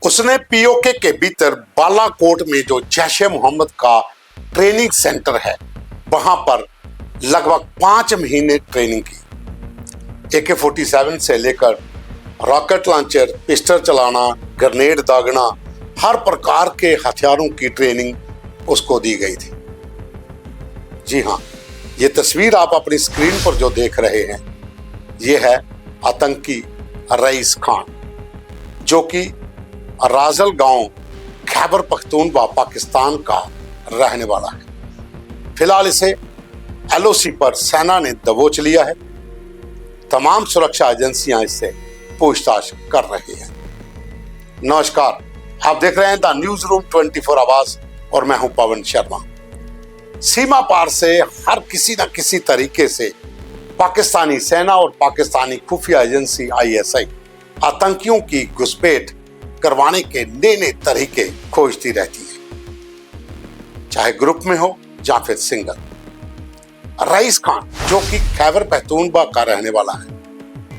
उसने पीओके के भीतर बालाकोट में जो जैश ए मोहम्मद का ट्रेनिंग सेंटर है वहां पर लगभग 5 महीने ट्रेनिंग की। AK-47 से लेकर रॉकेट लॉन्चर, पिस्टल चलाना, ग्रेनेड दागना, हर प्रकार के हथियारों की ट्रेनिंग उसको दी गई थी। जी हाँ, ये तस्वीर आप अपनी स्क्रीन पर जो देख रहे हैं ये है आतंकी रईस खान, जो कि राजल गांव खैबर पख्तूनख्वा पाकिस्तान का रहने वाला है। फिलहाल इसे LOC पर सेना ने दबोच लिया है। तमाम सुरक्षा एजेंसियां इससे पूछताछ कर रही हैं। नमस्कार, आप देख रहे हैं द न्यूज रूम 24 आवाज और मैं हूं पवन शर्मा। सीमा पार से हर किसी न किसी तरीके से पाकिस्तानी सेना और पाकिस्तानी खुफिया एजेंसी ISI आतंकियों की घुसपैठ करवाने के नए नए तरीके खोजती रहती है, चाहे ग्रुप में हो या फिर सिंगल। रईस खान, जो कि खैबर पख्तूनख्वा का रहने वाला है,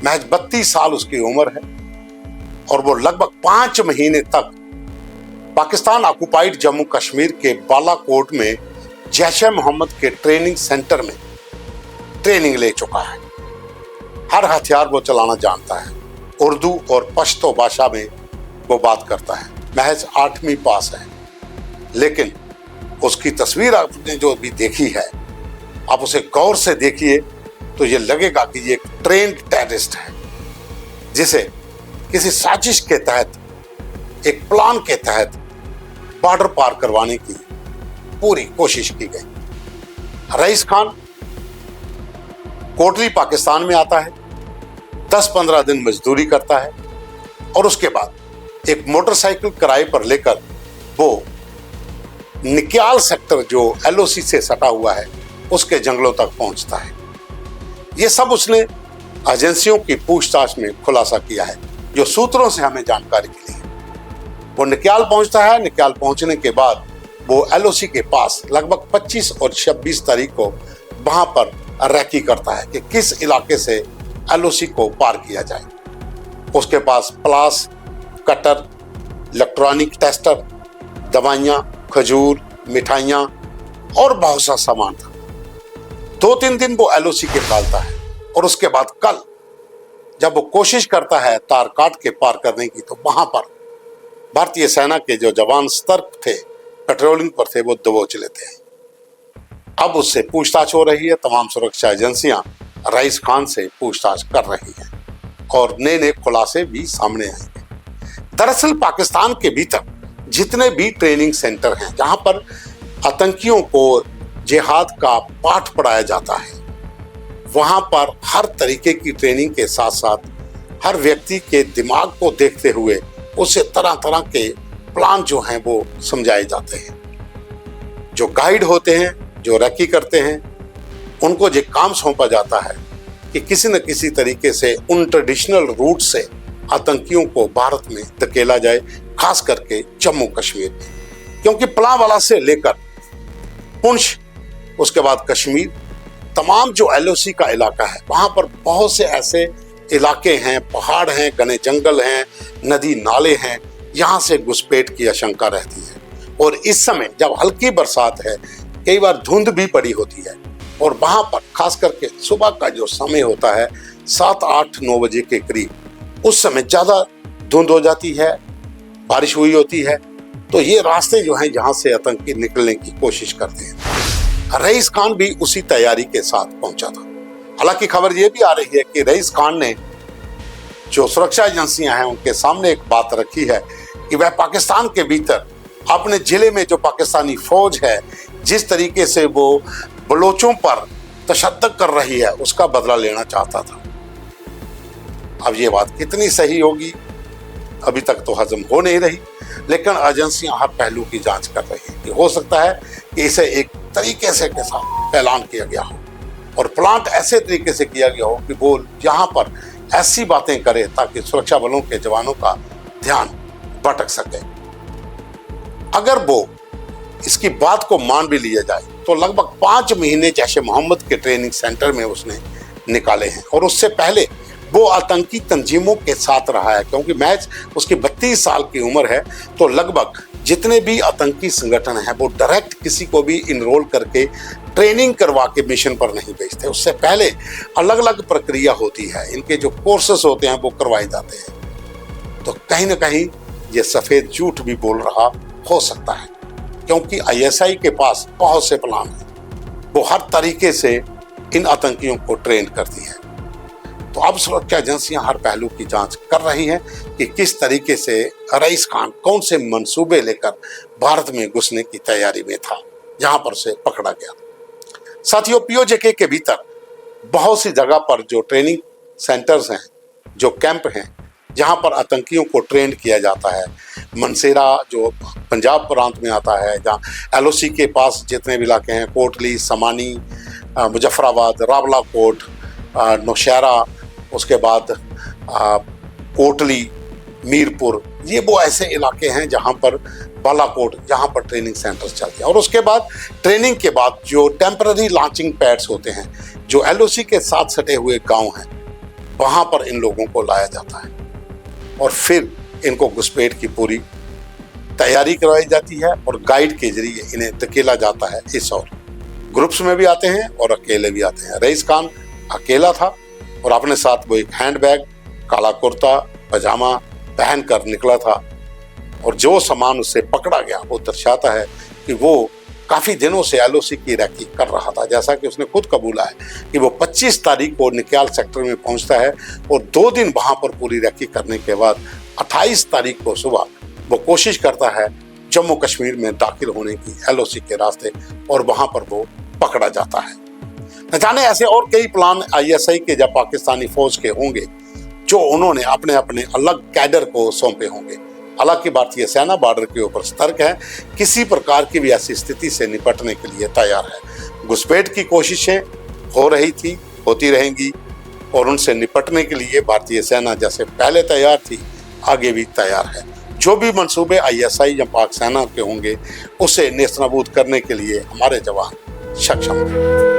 महज 32 साल उसकी उम्र है और वो लगभग 5 महीने तक पाकिस्तान ऑक्युपाइड जम्मू कश्मीर के बालाकोट में जैश ए मोहम्मद के ट्रेनिंग सेंटर में ट्रेनिंग ले चुका है। हर हथियार वो चलाना जानता है। उर्दू और पश्तो भाषा में वो बात करता है। महज 8वीं पास है, लेकिन उसकी तस्वीर आपने जो भी देखी है, आप उसे गौर से देखिए तो ये लगेगा कि ये एक ट्रेन्ड टेररिस्ट है, जिसे किसी साजिश के तहत, एक प्लान के तहत बॉर्डर पार करवाने की पूरी कोशिश की गई। रईस खान कोटली पाकिस्तान में आता है, 10-15 दिन मजदूरी करता है और उसके बाद एक मोटरसाइकिल किराए पर लेकर वो निक्याल सेक्टर जो LOC से सटा हुआ है उसके जंगलों तक पहुंचता है। ये सब उसने एजेंसियों की पूछताछ में खुलासा किया है, जो सूत्रों से हमें जानकारी मिली है। वो निक्याल पहुंचता है। निक्याल पहुंचने के बाद वो LOC के पास लगभग 25 और 26 तारीख को वहां पर रैकी करता है कि किस इलाके से LOC को पार किया जाए। उसके पास प्लास, कटर, इलेक्ट्रॉनिक टेस्टर, दवाइयां, खजूर, मिठाइयां और बहुत सा सामान था। 2-3 दिन वो LOC के डालता है और उसके बाद कल जब वो कोशिश करता है तार काट के पार करने की, तो वहां पर भारतीय सेना के जो जवान सतर्क थे, पेट्रोलिंग पर थे, वो दबोच लेते हैं। अब उससे पूछताछ हो रही है। तमाम सुरक्षा एजेंसियां रईस खान से पूछताछ कर रही हैं और नए नए खुलासे भी सामने आएंगे। दरअसल पाकिस्तान के भीतर जितने भी ट्रेनिंग सेंटर हैं जहां पर आतंकियों को जिहाद का पाठ पढ़ाया जाता है, वहां पर हर तरीके की ट्रेनिंग के साथ साथ हर व्यक्ति के दिमाग को देखते हुए उससे तरह तरह के प्लान जो हैं वो समझाए जाते हैं। जो गाइड होते हैं, जो रैकी करते हैं, उनको ये काम सौंपा जाता है कि किसी न किसी तरीके से उन ट्रेडिशनल रूट से आतंकियों को भारत में धकेला जाए, खास करके जम्मू कश्मीर में, क्योंकि पलावाला से लेकर पुंछ, उसके बाद कश्मीर, तमाम जो LOC का इलाका है, वहां पर बहुत से ऐसे इलाके हैं, पहाड़ हैं, घने जंगल हैं, नदी नाले हैं, यहाँ से घुसपैठ की आशंका रहती है। और इस समय जब हल्की बरसात है, कई बार धुंध भी पड़ी होती है और वहां पर खास करके सुबह का जो समय होता है 7-8-9 बजे के करीब, उस समय ज्यादा धुंध हो जाती है, बारिश हुई होती है, तो ये रास्ते जो हैं जहां से आतंकी निकलने की कोशिश करते हैं। रईस खान भी उसी तैयारी के साथ पहुंचा था। हालांकि खबर यह भी आ रही है कि रईस खान ने, जो सुरक्षा एजेंसियां हैं उनके सामने एक बात रखी है कि वह पाकिस्तान के भीतर अपने जिले में जो पाकिस्तानी फौज है, जिस तरीके से वो बलोचों पर तशद्दुद कर रही है, उसका बदला लेना चाहता था। अब ये बात कितनी सही होगी अभी तक तो हजम हो नहीं रही, लेकिन एजेंसियां हर पहलू की जांच कर रही है कि हो सकता है कि इसे एक तरीके से के साथ ऐलान किया गया हो और प्लांट ऐसे तरीके से किया गया हो कि वो यहाँ पर ऐसी बातें करे ताकि सुरक्षा बलों के जवानों का ध्यान भटक सके। अगर वो इसकी बात को मान भी लिया जाए तो लगभग 5 महीने जैश ए मोहम्मद के ट्रेनिंग सेंटर में उसने निकाले हैं और उससे पहले वो आतंकी तंजीमों के साथ रहा है, क्योंकि मैच उसकी 32 साल की उम्र है। तो लगभग जितने भी आतंकी संगठन हैं वो डायरेक्ट किसी को भी इनरोल करके ट्रेनिंग करवा के मिशन पर नहीं भेजते। उससे पहले अलग अलग प्रक्रिया होती है, इनके जो कोर्सेस होते हैं वो करवाए जाते हैं। तो कहीं ना कहीं ये सफेद झूठ भी बोल रहा हो सकता है, क्योंकि आईएसआई के पास बहुत से प्लान हैं। वो हर तरीके से इन आतंकियों को ट्रेन करती है। तो अब सुरक्षा एजेंसियां हर पहलू की जांच कर रही हैं कि किस तरीके से रईस खान कौन से मंसूबे लेकर भारत में घुसने की तैयारी में था, जहां पर से पकड़ा गया। साथियों, पीओजेके के भीतर बहुत सी जगह पर जो ट्रेनिंग सेंटर्स हैं, जो कैंप हैं, जहां पर आतंकियों को ट्रेन किया जाता है, मनसेरा जो पंजाब प्रांत में आता है, जहां एलओसी के पास जितने भी इलाके हैं, कोटली, समानी, मुजफ्फराबाद, रावलाकोट, नौशहरा, उसके बाद कोटली, मीरपुर, ये वो ऐसे इलाके हैं जहां पर बालाकोट, जहां पर ट्रेनिंग सेंटर्स चलते हैं। और उसके बाद ट्रेनिंग के बाद जो टेम्पररी लॉन्चिंग पैड्स होते हैं, जो एलओसी के साथ सटे हुए गांव हैं, वहां पर इन लोगों को लाया जाता है और फिर इनको घुसपैठ की पूरी तैयारी करवाई जाती है और गाइड के जरिए इन्हें धकेला जाता है। इस और ग्रुप्स में भी आते हैं और अकेले भी आते हैं। रईस खान अकेला था और अपने साथ वो एक हैंडबैग, काला कुर्ता पजामा पहन कर निकला था। और जो सामान उससे पकड़ा गया वो दर्शाता है कि वो काफी दिनों से एलओसी की रैकी कर रहा था। जैसा कि उसने खुद कबूला है कि वो 25 तारीख को निक्याल सेक्टर में पहुंचता है और 2 दिन वहां पर पूरी रैकी करने के बाद 28 तारीख को सुबह वो कोशिश करता है जम्मू कश्मीर में दाखिल होने की एलओसी के रास्ते, और वहां पर वो पकड़ा जाता है। न जाने ऐसे और कई प्लान आईएसआई के जब पाकिस्तानी फौज के होंगे जो उन्होंने अपने अपने अलग कैडर को सौंपे होंगे। हालांकि भारतीय सेना बॉर्डर के ऊपर सतर्क है, किसी प्रकार की भी ऐसी स्थिति से निपटने के लिए तैयार है। घुसपैठ की कोशिशें हो रही थी, होती रहेंगी, और उनसे निपटने के लिए भारतीय सेना जैसे पहले तैयार थी, आगे भी तैयार है। जो भी मंसूबे आईएसआई या पाक सेना के होंगे उसे नेस्तनाबूद करने के लिए हमारे जवान सक्षम हैं।